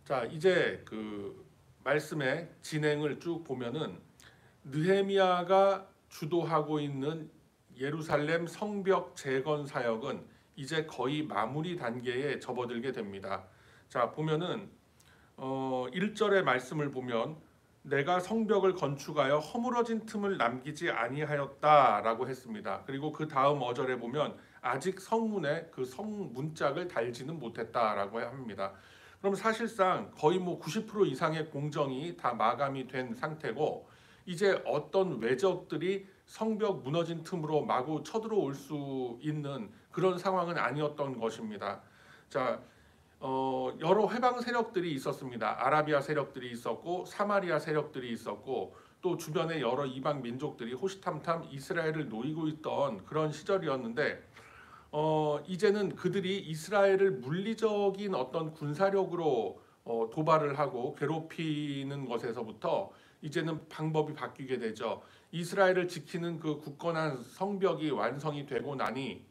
자, 이제 그 말씀의 진행을 쭉 보면은 느헤미야가 주도하고 있는 예루살렘 성벽 재건 사역은 이제 거의 마무리 단계에 접어들게 됩니다. 자, 보면은 1절의 말씀을 보면 내가 성벽을 건축하여 허물어진 틈을 남기지 아니하였다라고 했습니다. 그리고 그 다음 어절에 보면 아직 성문에 그 성문짝을 달지는 못했다라고 합니다. 그럼 사실상 거의 뭐 90% 이상의 공정이 다 마감이 된 상태고 이제 어떤 외적들이 성벽 무너진 틈으로 마구 쳐들어올 수 있는 그런 상황은 아니었던 것입니다. 자, 여러 해방 세력들이 있었습니다. 아라비아 세력들이 있었고 사마리아 세력들이 있었고 또 주변의 여러 이방 민족들이 호시탐탐 이스라엘을 노리고 있던 그런 시절이었는데 이제는 그들이 이스라엘을 물리적인 어떤 군사력으로 도발을 하고 괴롭히는 것에서부터 이제는 방법이 바뀌게 되죠. 이스라엘을 지키는 그 굳건한 성벽이 완성이 되고 나니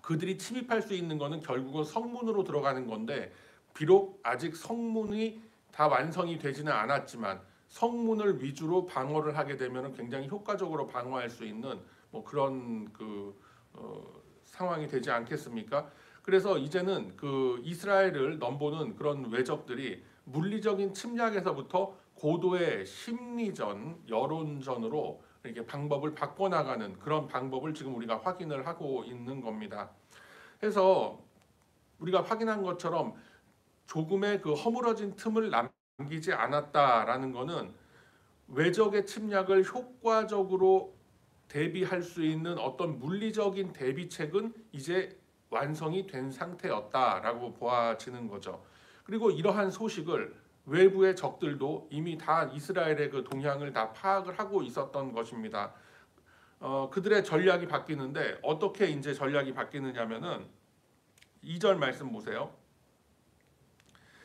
그들이 침입할 수 있는 것은 결국은 성문으로 들어가는 건데 비록 아직 성문이 다 완성이 되지는 않았지만 성문을 위주로 방어를 하게 되면 굉장히 효과적으로 방어할 수 있는 뭐 그런 상황이 되지 않겠습니까? 그래서 이제는 그 이스라엘을 넘보는 그런 외적들이 물리적인 침략에서부터 고도의 심리전, 여론전으로 이렇게 방법을 바꿔나가는 그런 방법을 지금 우리가 확인을 하고 있는 겁니다. 그래서 우리가 확인한 것처럼 조금의 그 허물어진 틈을 남기지 않았다라는 것은 외적의 침략을 효과적으로 대비할 수 있는 어떤 물리적인 대비책은 이제 완성이 된 상태였다라고 보아지는 거죠. 그리고 이러한 소식을 외부의 적들도 이미 다 이스라엘의 그 동향을 다 파악을 하고 있었던 것입니다. 그들의 전략이 바뀌는데 어떻게 이제 전략이 바뀌느냐면은 2절 말씀 보세요.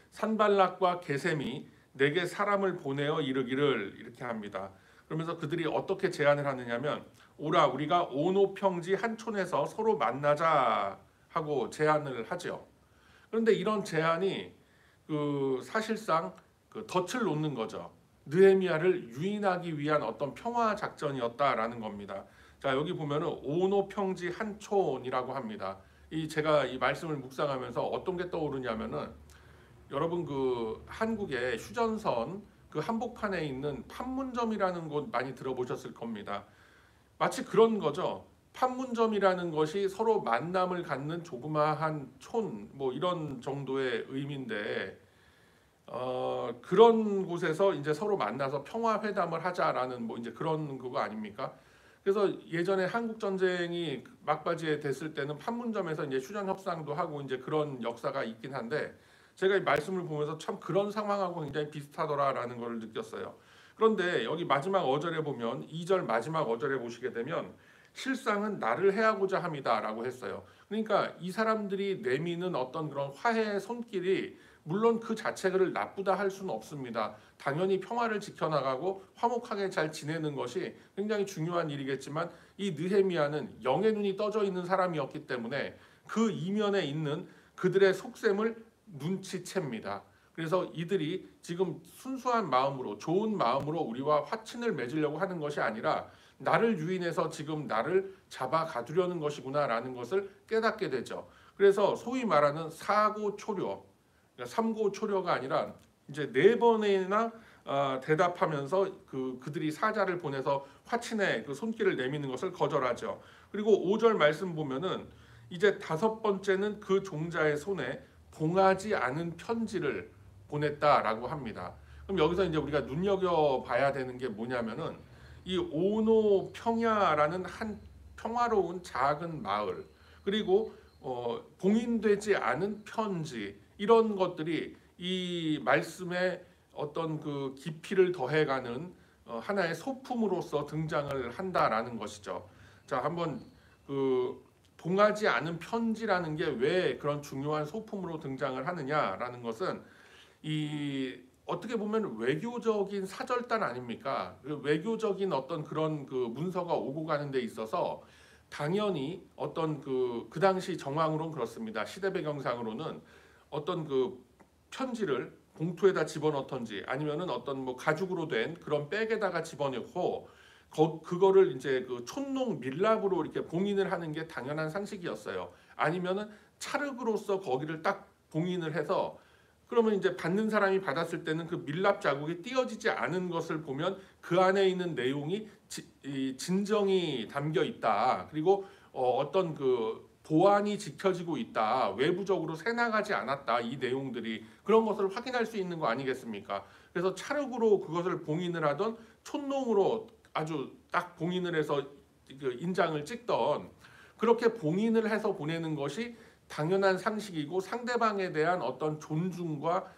산발락과 게셈이 내게 사람을 보내어 이르기를 이렇게 합니다. 그러면서 그들이 어떻게 제안을 하느냐면 오라 우리가 오노 평지 한 촌에서 서로 만나자 하고 제안을 하죠. 그런데 이런 제안이 사실상 덫을 놓는 거죠. 느헤미야를 유인하기 위한 어떤 평화 작전이었다라는 겁니다. 자, 여기 보면은 오노 평지 한 촌이라고 합니다. 제가 이 말씀을 묵상하면서 어떤 게 떠오르냐면은 여러분 그 한국의 휴전선 그 한복판에 있는 판문점이라는 곳 많이 들어보셨을 겁니다. 마치 그런 거죠. 판문점이라는 것이 서로 만남을 갖는 조그마한 촌 뭐 이런 정도의 의미인데 그런 곳에서 이제 서로 만나서 평화 회담을 하자라는 뭐 이제 그런 그거 아닙니까? 그래서 예전에 한국 전쟁이 막바지에 됐을 때는 판문점에서 이제 휴전 협상도 하고 이제 그런 역사가 있긴 한데 제가 이 말씀을 보면서 참 그런 상황하고 굉장히 비슷하더라라는 걸 느꼈어요. 그런데 여기 마지막 어절에 보면 2절 마지막 어절에 보시게 되면 실상은 나를 해하고자 함이다라고 했어요. 그러니까 이 사람들이 내미는 어떤 그런 화해의 손길이 물론 그 자체를 나쁘다 할 수는 없습니다. 당연히 평화를 지켜나가고 화목하게 잘 지내는 것이 굉장히 중요한 일이겠지만 이 느헤미야는 영의 눈이 떠져 있는 사람이었기 때문에 그 이면에 있는 그들의 속셈을 눈치챕니다. 그래서 이들이 지금 순수한 마음으로 좋은 마음으로 우리와 화친을 맺으려고 하는 것이 아니라 나를 유인해서 지금 나를 잡아 가두려는 것이구나라는 것을 깨닫게 되죠. 그래서 소위 말하는 사고초려, 그러니까 삼고초려가 아니라 이제 4번이나 대답하면서 그들이 사자를 보내서 화친의 그 손길을 내미는 것을 거절하죠. 그리고 5절 말씀 보면은 이제 5번째는 그 종자의 손에 봉하지 않은 편지를 보냈다라고 합니다. 그럼 여기서 이제 우리가 눈여겨 봐야 되는 게 뭐냐면은 이 오노 평야라는 한 평화로운 작은 마을 그리고 봉인되지 않은 편지 이런 것들이 이 말씀에 어떤 그 깊이를 더해가는 하나의 소품으로서 등장을 한다라는 것이죠. 자, 한번 봉하지 않은 편지라는 게 왜 그런 중요한 소품으로 등장을 하느냐라는 것은 어떻게 보면 외교적인 사절단 아닙니까? 외교적인 어떤 그런 문서가 오고 가는 데 있어서 당연히 어떤 그 당시 정황으로는 그렇습니다. 시대 배경상으로는 어떤 편지를 봉투에다 집어넣던지 아니면은 어떤 뭐 가죽으로 된 그런 백에다가 집어넣고 그거를 이제 그 촌농 밀랍으로 이렇게 봉인을 하는 게 당연한 상식이었어요. 아니면은 찰흙으로서 거기를 딱 봉인을 해서 그러면 이제 받는 사람이 받았을 때는 그 밀랍 자국이 띄어지지 않은 것을 보면 그 안에 있는 내용이 진정이 담겨 있다. 그리고 어떤 그 보안이 지켜지고 있다. 외부적으로 새나가지 않았다. 이 내용들이 그런 것을 확인할 수 있는 거 아니겠습니까? 그래서 찰흙으로 그것을 봉인을 하던 촌농으로 아주 딱 봉인을 해서 그 인장을 찍던 그렇게 봉인을 해서 보내는 것이 당연한 상식이고 상대방에 대한 어떤 존중과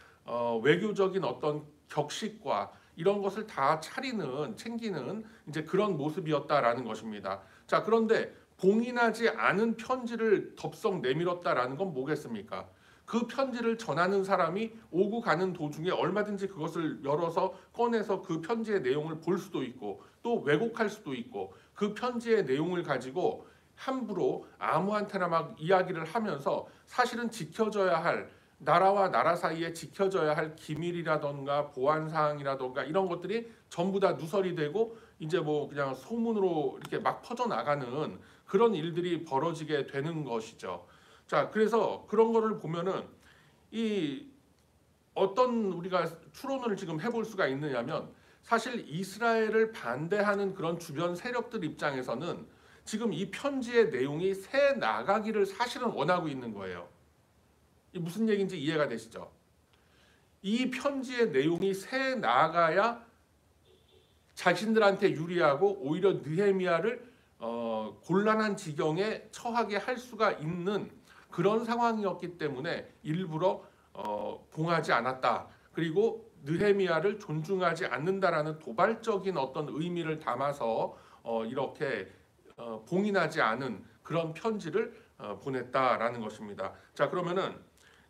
외교적인 어떤 격식과 이런 것을 다 챙기는 이제 그런 모습이었다라는 것입니다. 자, 그런데 봉인하지 않은 편지를 덥석 내밀었다라는 건 뭐겠습니까? 그 편지를 전하는 사람이 오고 가는 도중에 얼마든지 그것을 열어서 꺼내서 그 편지의 내용을 볼 수도 있고 또 왜곡할 수도 있고 그 편지의 내용을 가지고 함부로 아무한테나 막 이야기를 하면서 사실은 지켜져야 할 나라와 나라 사이에 지켜져야 할 기밀이라던가 보안 사항이라던가 이런 것들이 전부 다 누설이 되고 이제 뭐 그냥 소문으로 이렇게 막 퍼져 나가는 그런 일들이 벌어지게 되는 것이죠. 자, 그래서 그런 거를 보면은 이 어떤 우리가 추론을 지금 해볼 수가 있느냐면 사실 이스라엘을 반대하는 그런 주변 세력들 입장에서는 지금 이 편지의 내용이 새 나가기를 사실은 원하고 있는 거예요. 이 무슨 얘기인지 이해가 되시죠? 이 편지의 내용이 새 나가야 자신들한테 유리하고 오히려 느헤미야를 곤란한 지경에 처하게 할 수가 있는 그런 상황이었기 때문에 일부러 봉하지 않았다. 그리고 느헤미야를 존중하지 않는다라는 도발적인 어떤 의미를 담아서 이렇게 봉인하지 않은 그런 편지를 보냈다라는 것입니다. 자, 그러면은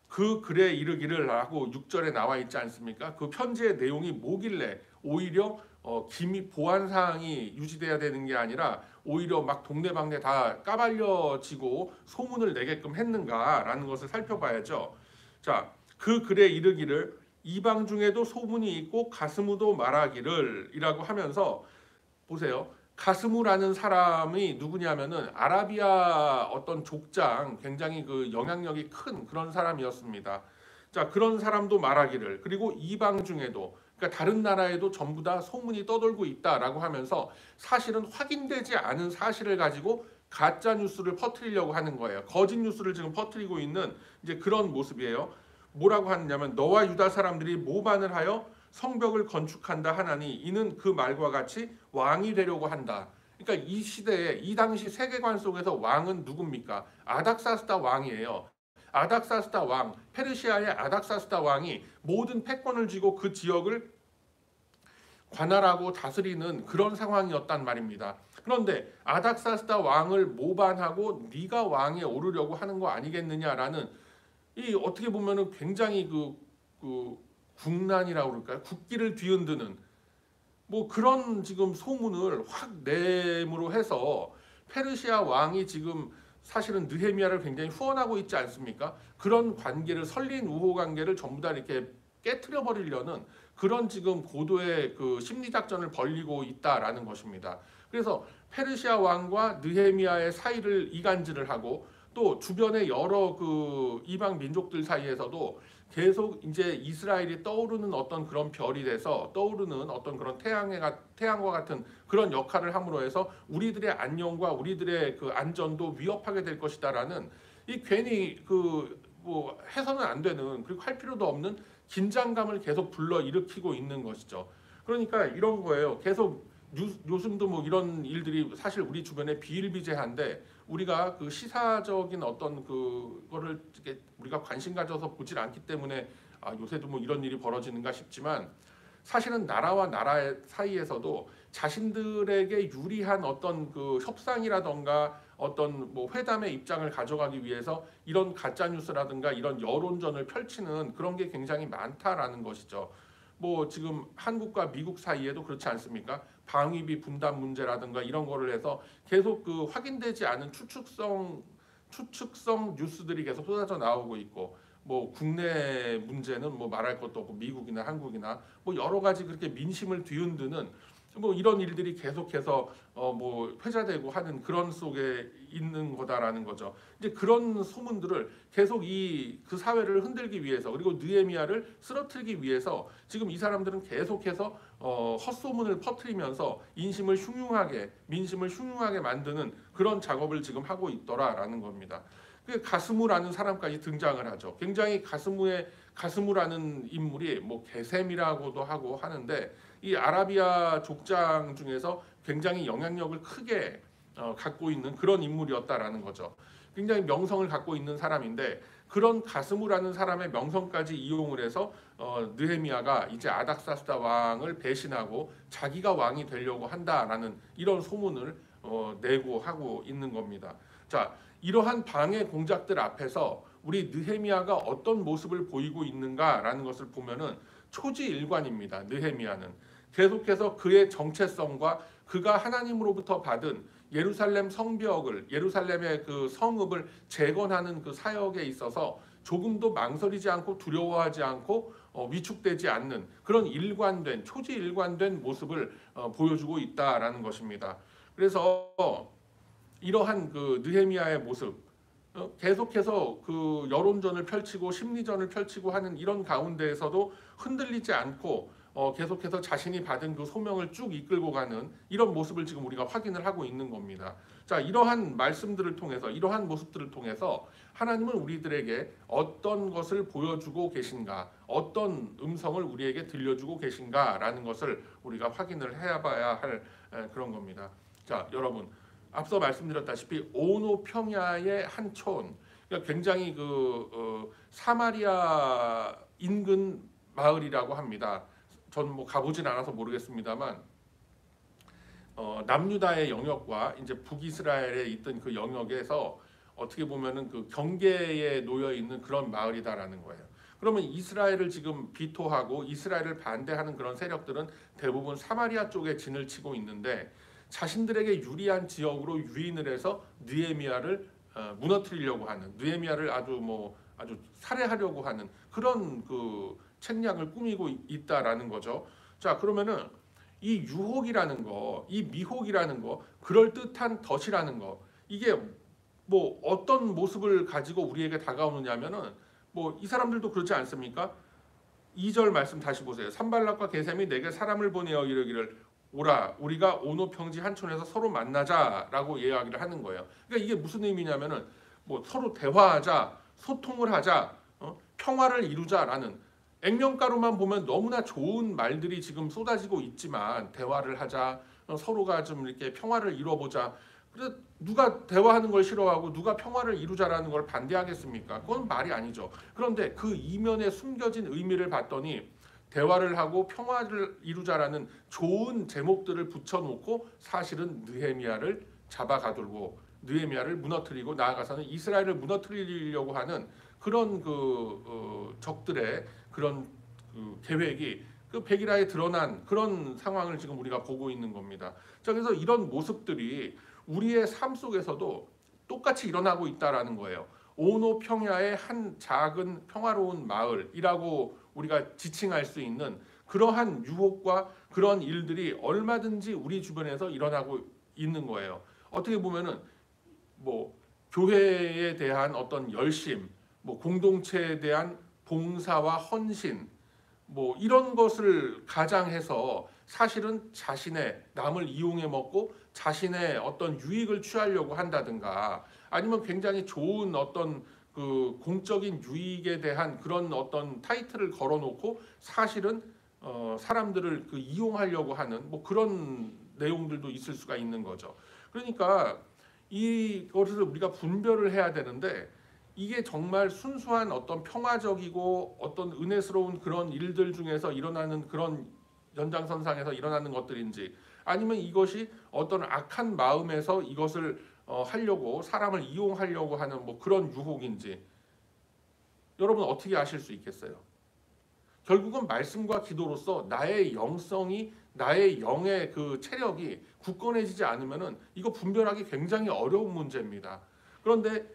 그 글에 이르기를 하고 6절에 나와 있지 않습니까? 그 편지의 내용이 뭐길래 오히려 기미 보안 사항이 유지돼야 되는 게 아니라 오히려 막 동네방네 다 까발려지고 소문을 내게끔 했는가라는 것을 살펴봐야죠. 자, 그 글에 이르기를 이방 중에도 소문이 있고 가스무도 말하기를 이라고 하면서 보세요. 가스무라는 사람이 누구냐면은 아라비아 어떤 족장 굉장히 그 영향력이 큰 그런 사람이었습니다. 자, 그런 사람도 말하기를 그리고 이방 중에도 그러니까 다른 나라에도 전부 다 소문이 떠돌고 있다라고 하면서 사실은 확인되지 않은 사실을 가지고 가짜 뉴스를 퍼뜨리려고 하는 거예요. 거짓 뉴스를 지금 퍼뜨리고 있는 이제 그런 모습이에요. 뭐라고 하느냐면 너와 유다 사람들이 모반을 하여 성벽을 건축한다 하나니 이는 그 말과 같이 왕이 되려고 한다. 그러니까 이 시대에 이 당시 세계관 속에서 왕은 누굽니까? 아닥사스다 왕이에요. 아닥사스다 왕, 페르시아의 아닥사스다 왕이 모든 패권을 쥐고 그 지역을 관할하고 다스리는 그런 상황이었단 말입니다. 그런데 아닥사스다 왕을 모반하고 네가 왕에 오르려고 하는 거 아니겠느냐라는 이 어떻게 보면은 굉장히 그 국난이라고 그럴까요? 국기를 뒤흔드는 뭐 그런 지금 소문을 확 내므로 해서 페르시아 왕이 지금 사실은 느헤미야를 굉장히 후원하고 있지 않습니까? 그런 관계를 설린 우호 관계를 전부 다 이렇게 깨트려 버리려는 그런 지금 고도의 그 심리 작전을 벌이고 있다라는 것입니다. 그래서 페르시아 왕과 느헤미야의 사이를 이간질을 하고 또 주변의 여러 그 이방 민족들 사이에서도 계속 이제 이스라엘이 떠오르는 어떤 그런 별이 돼서 떠오르는 어떤 그런 태양과 같은 그런 역할을 함으로 해서 우리들의 안녕과 우리들의 그 안전도 위협하게 될 것이다라는 이 괜히 그 뭐 해서는 안 되는 그리고 할 필요도 없는 긴장감을 계속 불러 일으키고 있는 것이죠. 그러니까 이런 거예요. 계속 요즘도 뭐 이런 일들이 사실 우리 주변에 비일비재한데 우리가 그 시사적인 어떤 그거를 우리가 관심 가져서 보질 않기 때문에 요새도 뭐 이런 일이 벌어지는가 싶지만 사실은 나라와 나라 사이에서도 자신들에게 유리한 어떤 그 협상이라던가 어떤 뭐 회담의 입장을 가져가기 위해서 이런 가짜 뉴스라든가 이런 여론전을 펼치는 그런 게 굉장히 많다라는 것이죠. 뭐 지금 한국과 미국 사이에도 그렇지 않습니까? 방위비 분담 문제라든가 이런 거를 해서 계속 그 확인되지 않은 추측성 뉴스들이 계속 쏟아져 나오고 있고 뭐 국내 문제는 뭐 말할 것도 없고 미국이나 한국이나 뭐 여러 가지 그렇게 민심을 뒤흔드는 뭐 이런 일들이 계속해서 뭐 회자되고 하는 그런 속에 있는 거다라는 거죠. 이제 그런 소문들을 계속 이 그 사회를 흔들기 위해서 그리고 느헤미야를 쓰러뜨리기 위해서 지금 이 사람들은 계속해서 헛소문을 퍼뜨리면서 민심을 흉흉하게 만드는 그런 작업을 지금 하고 있더라라는 겁니다. 그 가스무라는 사람까지 등장을 하죠. 굉장히 가스무라는 인물이 뭐 게셈이라고도 하고 하는데 이 아라비아 족장 중에서 굉장히 영향력을 크게 갖고 있는 그런 인물이었다라는 거죠. 굉장히 명성을 갖고 있는 사람인데 그런 가스무라는 사람의 명성까지 이용을 해서 느헤미야가 이제 아닥사스다 왕을 배신하고 자기가 왕이 되려고 한다라는 이런 소문을 내고 하고 있는 겁니다. 자, 이러한 방해 공작들 앞에서 우리 느헤미야가 어떤 모습을 보이고 있는가라는 것을 보면은 초지일관입니다. 느헤미야는 계속해서 그의 정체성과 그가 하나님으로부터 받은 예루살렘 성벽을 예루살렘의 그 성읍을 재건하는 그 사역에 있어서 조금도 망설이지 않고 두려워하지 않고 위축되지 않는 그런 초지일관된 모습을 보여주고 있다라는 것입니다. 그래서 이러한 그 느헤미야의 모습 계속해서 그 여론전을 펼치고 심리전을 펼치고 하는 이런 가운데에서도 흔들리지 않고 계속해서 자신이 받은 그 소명을 쭉 이끌고 가는 이런 모습을 지금 우리가 확인을 하고 있는 겁니다. 자, 이러한 말씀들을 통해서 이러한 모습들을 통해서 하나님은 우리들에게 어떤 것을 보여주고 계신가, 어떤 음성을 우리에게 들려주고 계신가라는 것을 우리가 확인을 해봐야 할 그런 겁니다. 자, 여러분. 앞서 말씀드렸다시피 오노 평야의 한 촌, 그러니까 굉장히 사마리아 인근 마을이라고 합니다. 저는 뭐 가보진 않아서 모르겠습니다만 남유다의 영역과 이제 북이스라엘에 있던 그 영역에서 어떻게 보면은 그 경계에 놓여 있는 그런 마을이다라는 거예요. 그러면 이스라엘을 지금 비토하고 이스라엘을 반대하는 그런 세력들은 대부분 사마리아 쪽에 진을 치고 있는데. 자신들에게 유리한 지역으로 유인을 해서 느헤미야를 무너뜨리려고 하는 느헤미야를 아주 살해하려고 하는 그런 그 책략을 꾸미고 있다라는 거죠. 자, 그러면은 이 유혹이라는 거, 이 미혹이라는 거, 그럴 듯한 덫이라는 거 이게 뭐 어떤 모습을 가지고 우리에게 다가오느냐면은 뭐 이 사람들도 그렇지 않습니까? 2절 말씀 다시 보세요. 산발락과 게셈이 내게 사람을 보내어 이르기를 오라 우리가 오노 평지 한촌에서 서로 만나자라고 이야기를 하는 거예요. 그러니까 이게 무슨 의미냐면은 뭐 서로 대화하자, 소통을 하자, 평화를 이루자라는 액면가로만 보면 너무나 좋은 말들이 지금 쏟아지고 있지만 대화를 하자, 서로가 좀 이렇게 평화를 이루어보자. 그래서 누가 대화하는 걸 싫어하고 누가 평화를 이루자라는 걸 반대하겠습니까? 그건 말이 아니죠. 그런데 그 이면에 숨겨진 의미를 봤더니 대화를 하고 평화를 이루자라는 좋은 제목들을 붙여놓고 사실은 느헤미야를 잡아가두고 느헤미야를 무너뜨리고 나아가서는 이스라엘을 무너뜨리려고 하는 그런 적들의 그런 계획이 그 백일하에 드러난 그런 상황을 지금 우리가 보고 있는 겁니다. 자, 그래서 이런 모습들이 우리의 삶 속에서도 똑같이 일어나고 있다라는 거예요. 오노 평야의 한 작은 평화로운 마을이라고 우리가 지칭할 수 있는 그러한 유혹과 그런 일들이 얼마든지 우리 주변에서 일어나고 있는 거예요. 어떻게 보면은 뭐 교회에 대한 어떤 열심, 뭐 공동체에 대한 봉사와 헌신, 뭐 이런 것을 가장해서 사실은 자신의 남을 이용해 먹고 자신의 어떤 유익을 취하려고 한다든가 아니면 굉장히 좋은 어떤 그 공적인 유익에 대한 그런 어떤 타이틀을 걸어놓고 사실은 사람들을 그 이용하려고 하는 뭐 그런 내용들도 있을 수가 있는 거죠. 그러니까 이것을 우리가 분별을 해야 되는데 이게 정말 순수한 어떤 평화적이고 어떤 은혜스러운 그런 일들 중에서 일어나는 그런 연장선상에서 일어나는 것들인지 아니면 이것이 어떤 악한 마음에서 이것을 하려고 사람을 이용하려고 하는 뭐 그런 유혹인지 여러분 어떻게 아실 수 있겠어요? 결국은 말씀과 기도로서 나의 영성이 나의 영의 그 체력이 굳건해지지 않으면은 이거 분별하기 굉장히 어려운 문제입니다. 그런데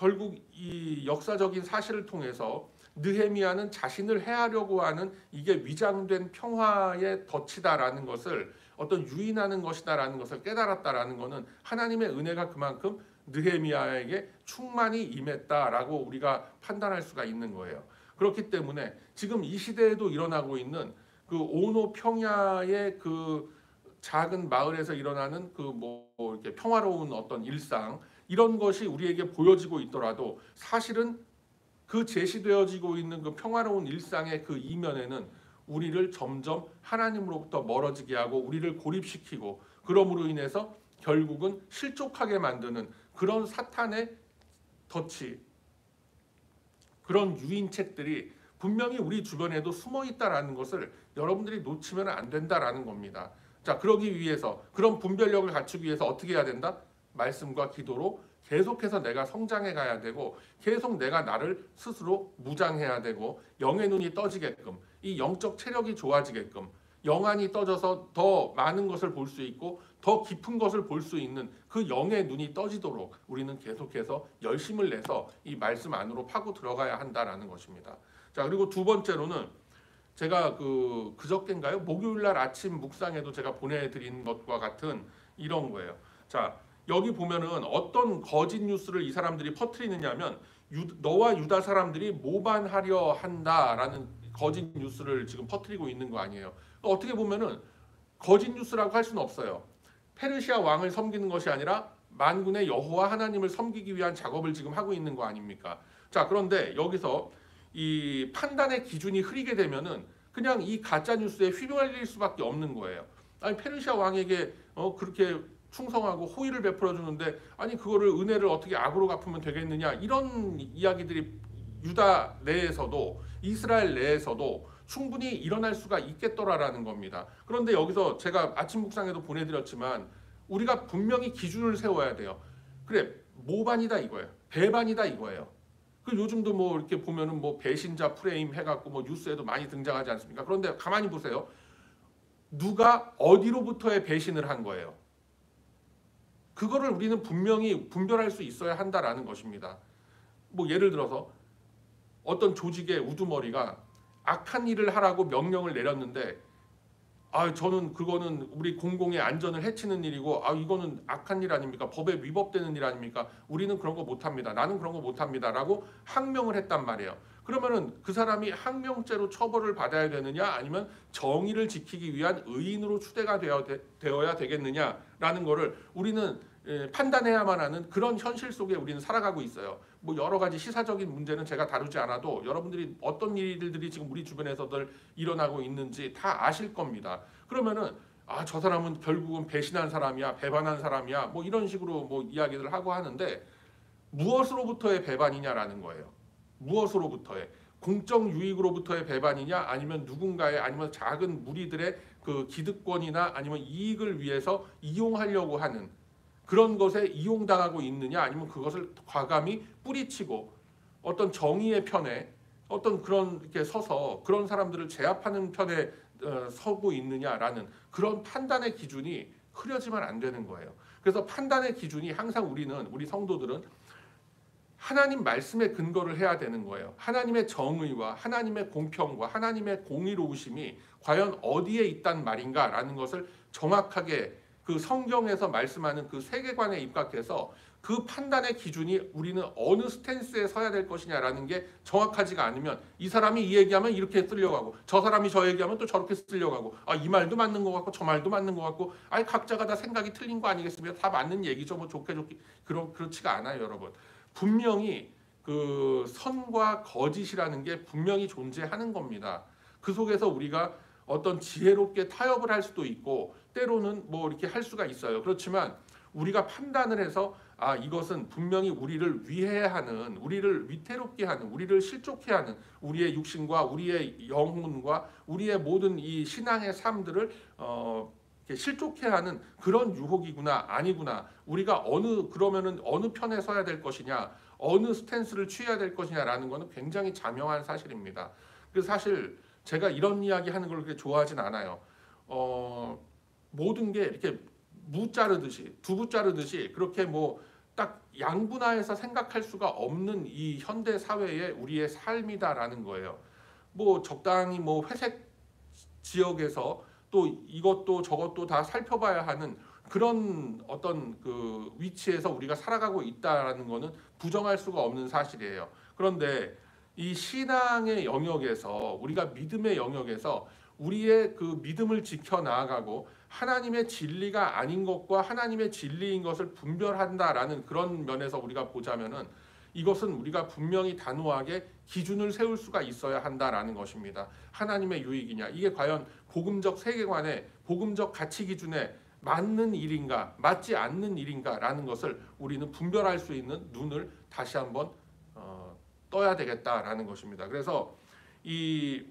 결국 이 역사적인 사실을 통해서 느헤미야는 자신을 해하려고 하는 이게 위장된 평화의 덫이다라는 것을 어떤 유인하는 것이다라는 것을 깨달았다라는 것은 하나님의 은혜가 그만큼 느헤미야에게 충만히 임했다라고 우리가 판단할 수가 있는 거예요. 그렇기 때문에 지금 이 시대에도 일어나고 있는 그 오노 평야의 그 작은 마을에서 일어나는 그 뭐 이렇게 평화로운 어떤 일상 이런 것이 우리에게 보여지고 있더라도 사실은 그 제시되어지고 있는 그 평화로운 일상의 그 이면에는 우리를 점점 하나님으로부터 멀어지게 하고 우리를 고립시키고 그러므로 인해서 결국은 실족하게 만드는 그런 사탄의 덫이 그런 유인책들이 분명히 우리 주변에도 숨어 있다라는 것을 여러분들이 놓치면 안 된다라는 겁니다. 자, 그러기 위해서 그런 분별력을 갖추기 위해서 어떻게 해야 된다? 말씀과 기도로 계속해서 내가 성장해 가야 되고 계속 내가 나를 스스로 무장해야 되고 영의 눈이 떠지게끔 이 영적 체력이 좋아지게끔 영안이 떠져서 더 많은 것을 볼 수 있고 더 깊은 것을 볼 수 있는 그 영의 눈이 떠지도록 우리는 계속해서 열심을 내서 이 말씀 안으로 파고 들어가야 한다라는 것입니다. 자, 그리고 두 번째로는 제가 그저께인가요? 목요일 날 아침 묵상에도 제가 보내드린 것과 같은 이런 거예요. 자, 여기 보면은 어떤 거짓 뉴스를 이 사람들이 퍼뜨리느냐면 너와 유다 사람들이 모반하려 한다라는 거짓 뉴스를 지금 퍼뜨리고 있는 거 아니에요. 어떻게 보면은 거짓 뉴스라고 할 수는 없어요. 페르시아 왕을 섬기는 것이 아니라 만군의 여호와 하나님을 섬기기 위한 작업을 지금 하고 있는 거 아닙니까? 자, 그런데 여기서 이 판단의 기준이 흐리게 되면은 그냥 이 가짜 뉴스에 휘말릴 수밖에 없는 거예요. 아니 페르시아 왕에게 그렇게 충성하고 호의를 베풀어 주는데 아니 그거를 은혜를 어떻게 악으로 갚으면 되겠느냐 이런 이야기들이 유다 내에서도 이스라엘 내에서도 충분히 일어날 수가 있겠더라라는 겁니다. 그런데 여기서 제가 아침 묵상에도 보내드렸지만 우리가 분명히 기준을 세워야 돼요. 그래 모반이다 이거예요. 배반이다 이거예요. 그 요즘도 뭐 이렇게 보면은 뭐 배신자 프레임 해갖고 뭐 뉴스에도 많이 등장하지 않습니까? 그런데 가만히 보세요. 누가 어디로부터의 배신을 한 거예요? 그거를 우리는 분명히 분별할 수 있어야 한다라는 것입니다. 뭐 예를 들어서 어떤 조직의 우두머리가 악한 일을 하라고 명령을 내렸는데 저는 그거는 우리 공공의 안전을 해치는 일이고 이거는 악한 일 아닙니까? 법에 위법되는 일 아닙니까? 우리는 그런 거 못합니다. 나는 그런 거 못합니다. 라고 항명을 했단 말이에요. 그러면은 그 사람이 항명죄로 처벌을 받아야 되느냐 아니면 정의를 지키기 위한 의인으로 추대가 되어야 되겠느냐라는 거를 우리는 판단해야만 하는 그런 현실 속에 우리는 살아가고 있어요. 뭐 여러 가지 시사적인 문제는 제가 다루지 않아도 여러분들이 어떤 일들이 지금 우리 주변에서들 일어나고 있는지 다 아실 겁니다. 그러면은 저 사람은 결국은 배신한 사람이야, 배반한 사람이야, 뭐 이런 식으로 뭐 이야기를 하고 하는데 무엇으로부터의 배반이냐라는 거예요. 무엇으로부터의 공적 유익으로부터의 배반이냐 아니면 누군가의 아니면 작은 무리들의 그 기득권이나 아니면 이익을 위해서 이용하려고 하는 그런 것에 이용당하고 있느냐 아니면 그것을 과감히 뿌리치고 어떤 정의의 편에 어떤 그런 이렇게 서서 그런 사람들을 제압하는 편에 서고 있느냐라는 그런 판단의 기준이 흐려지면 안 되는 거예요. 그래서 판단의 기준이 항상 우리 성도들은 하나님 말씀에 근거를 해야 되는 거예요. 하나님의 정의와 하나님의 공평과 하나님의 공의로우심이 과연 어디에 있단 말인가라는 것을 정확하게 그 성경에서 말씀하는 그 세계관에 입각해서 그 판단의 기준이 우리는 어느 스탠스에 서야 될 것이냐라는 게 정확하지가 않으면 이 사람이 이 얘기하면 이렇게 쓰려고 하고 저 사람이 저 얘기하면 또 저렇게 쓰려고 하고 이 말도 맞는 것 같고 저 말도 맞는 것 같고 각자가 다 생각이 틀린 거 아니겠습니까? 다 맞는 얘기죠. 뭐 좋게 그렇지가 않아요, 여러분. 분명히 그 선과 거짓이라는 게 분명히 존재하는 겁니다. 그 속에서 우리가 어떤 지혜롭게 타협을 할 수도 있고 때로는 뭐 이렇게 할 수가 있어요. 그렇지만 우리가 판단을 해서 이것은 분명히 우리를 위해하는, 우리를 위태롭게 하는, 우리를 실족해 하는 우리의 육신과 우리의 영혼과 우리의 모든 이 신앙의 삶들을 실족해 하는 그런 유혹이구나 아니구나 우리가 그러면은 어느 편에 서야 될 것이냐 어느 스탠스를 취해야 될 것이냐라는 것은 굉장히 자명한 사실입니다. 그래서 사실 제가 이런 이야기 하는 걸 그렇게 좋아하진 않아요. 모든 게 이렇게 무 자르듯이 두부 자르듯이 그렇게 뭐 딱 양분화해서 생각할 수가 없는 이 현대 사회의 우리의 삶이다라는 거예요. 뭐 적당히 뭐 회색 지역에서 또 이것도 저것도 다 살펴봐야 하는 그런 어떤 그 위치에서 우리가 살아가고 있다라는 것은 부정할 수가 없는 사실이에요. 그런데 이 신앙의 영역에서 우리가 믿음의 영역에서 우리의 그 믿음을 지켜 나아가고 하나님의 진리가 아닌 것과 하나님의 진리인 것을 분별한다라는 그런 면에서 우리가 보자면은 이것은 우리가 분명히 단호하게 기준을 세울 수가 있어야 한다라는 것입니다. 하나님의 유익이냐, 이게 과연 복음적 세계관에 복음적 가치 기준에 맞는 일인가 맞지 않는 일인가라는 것을 우리는 분별할 수 있는 눈을 다시 한번 떠야 되겠다라는 것입니다. 그래서 이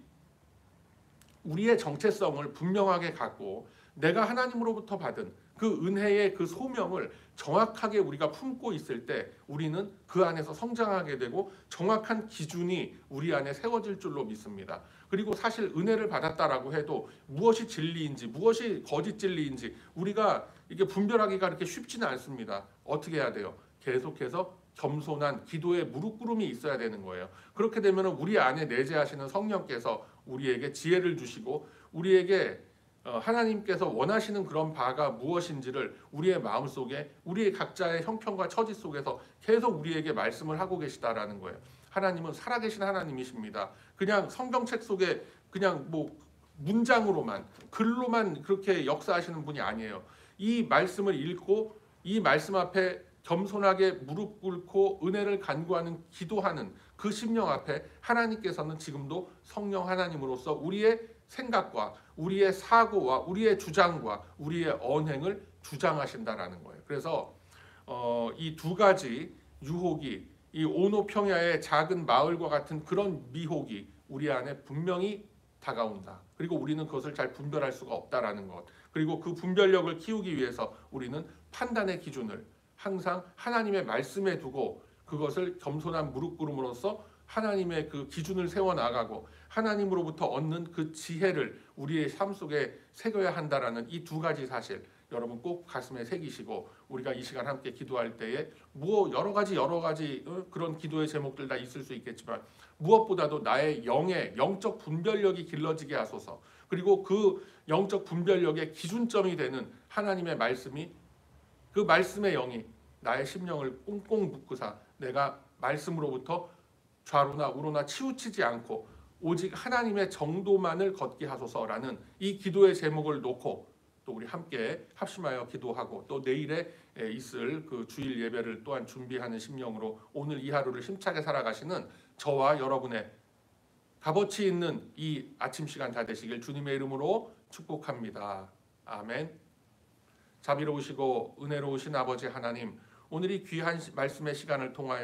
우리의 정체성을 분명하게 갖고 내가 하나님으로부터 받은 그 은혜의 그 소명을 정확하게 우리가 품고 있을 때 우리는 그 안에서 성장하게 되고 정확한 기준이 우리 안에 세워질 줄로 믿습니다. 그리고 사실 은혜를 받았다라고 해도 무엇이 진리인지 무엇이 거짓 진리인지 우리가 이게 분별하기가 그렇게 쉽지는 않습니다. 어떻게 해야 돼요? 계속해서 겸손한 기도의 무릎 꿇음이 있어야 되는 거예요. 그렇게 되면 우리 안에 내재하시는 성령께서 우리에게 지혜를 주시고 우리에게 하나님께서 원하시는 그런 바가 무엇인지를 우리의 마음속에 우리의 각자의 형편과 처지 속에서 계속 우리에게 말씀을 하고 계시다라는 거예요. 하나님은 살아계신 하나님이십니다. 그냥 성경책 속에 그냥 뭐 문장으로만 글로만 그렇게 역사하시는 분이 아니에요. 이 말씀을 읽고 이 말씀 앞에 겸손하게 무릎 꿇고 은혜를 간구하는 기도하는 그 심령 앞에 하나님께서는 지금도 성령 하나님으로서 우리의 생각과 우리의 사고와 우리의 주장과 우리의 언행을 주장하신다라는 거예요. 그래서 이 두 가지 유혹이 이 오노 평야의 작은 마을과 같은 그런 미혹이 우리 안에 분명히 다가온다. 그리고 우리는 그것을 잘 분별할 수가 없다라는 것. 그리고 그 분별력을 키우기 위해서 우리는 판단의 기준을 항상 하나님의 말씀에 두고 그것을 겸손한 무릎 꿇음으로써 하나님의 그 기준을 세워 나가고 하나님으로부터 얻는 그 지혜를 우리의 삶 속에 새겨야 한다라는 이 두 가지 사실 여러분 꼭 가슴에 새기시고 우리가 이 시간 함께 기도할 때에 뭐 여러 가지 그런 기도의 제목들 다 있을 수 있겠지만 무엇보다도 나의 영적 분별력이 길러지게 하소서. 그리고 그 영적 분별력의 기준점이 되는 하나님의 말씀이 그 말씀의 영이 나의 심령을 꽁꽁 묶으사 내가 말씀으로부터 좌로나 우로나 치우치지 않고 오직 하나님의 정도만을 걷게 하소서라는 이 기도의 제목을 놓고 또 우리 함께 합심하여 기도하고 또 내일에 있을 그 주일 예배를 또한 준비하는 심령으로 오늘 이 하루를 힘차게 살아가시는 저와 여러분의 값어치 있는 이 아침 시간 다 되시길 주님의 이름으로 축복합니다. 아멘. 자비로우시고 은혜로우신 아버지 하나님, 오늘 이 귀한 말씀의 시간을 통하여